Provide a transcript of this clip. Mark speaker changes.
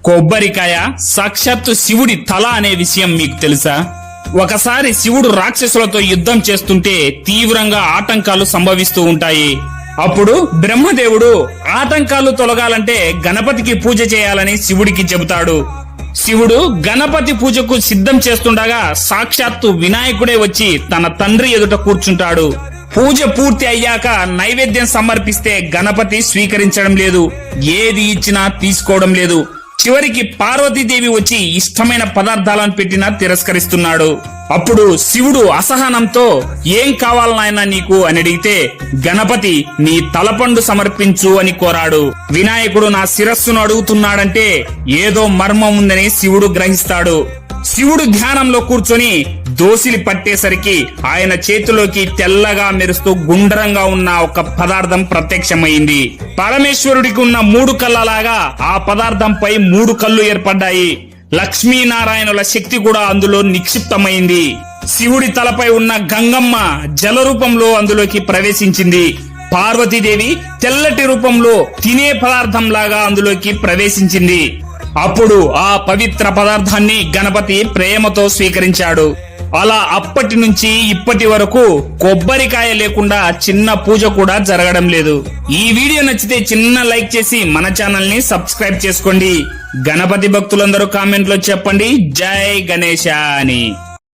Speaker 1: కొబ్బరికాయ సాక్షాత్తు శివుడి తల అనే విషయం మీకు తెలుసా? ఒకసారి శివుడు రాక్షసులతో యుద్ధం చేస్తుంటే తీవ్రంగా ఆటంకాలు సంభవిస్తూ ఉంటాయి. అప్పుడు బ్రహ్మదేవుడు ఆటంకాలు తొలగాలంటే గణపతికి పూజ చేయాలని శివుడికి చెబుతాడు. శివుడు గణపతి పూజకు సిద్ధం చేస్తుండగా సాక్షాత్తు వినాయకుడే వచ్చి తన తండ్రి ఎదుట కూర్చుంటాడు. పూజ పూర్తి అయ్యాక నైవేద్యం సమర్పిస్తే గణపతి స్వీకరించడం లేదు, ఏది ఇచ్చినా తీసుకోవడం లేదు. చివరికి పార్వతీదేవి వచ్చి ఇష్టమైన పదార్థాలను పెట్టినా తిరస్కరిస్తున్నాడు. అప్పుడు శివుడు అసహనంతో ఏం కావాలనాయనా నీకు అని అడిగితే గణపతి నీ తలపండు సమర్పించు అని కోరాడు. వినాయకుడు నా శిరస్సును అడుగుతున్నాడంటే ఏదో మర్మం ఉందని శివుడు గ్రహిస్తాడు. శివుడు ధ్యానంలో కూర్చొని దోసిలి పట్టేసరికి ఆయన చేతిలోకి తెల్లగా మెరుస్తూ గుండ్రంగా ఉన్న ఒక పదార్థం ప్రత్యక్షమైంది. పరమేశ్వరుడికి ఉన్న 3 కళ్ళలాగా ఆ పదార్థంపై 3 కళ్ళు ఏర్పడ్డాయి. లక్ష్మీనారాయణుల శక్తి కూడా అందులో నిక్షిప్తమైంది. శివుడి తలపై ఉన్న గంగమ్మ జల రూపంలో అందులోకి ప్రవేశించింది. పార్వతీదేవి తెల్లటి రూపంలో తినే పదార్థంలాగా అందులోకి ప్రవేశించింది. అప్పుడు ఆ పవిత్ర పదార్థాన్ని గణపతి ప్రేమతో స్వీకరించాడు. అలా అప్పటి నుంచి ఇప్పటి వరకు కొబ్బరికాయ లేకుండా చిన్న పూజ కూడా జరగడం లేదు. ఈ వీడియో నచ్చితే చిన్న లైక్ చేసి మన ఛానల్ ని సబ్స్క్రైబ్ చేసుకోండి. గణపతి భక్తులందరూ కామెంట్ లో చెప్పండి జై గణేశ అని.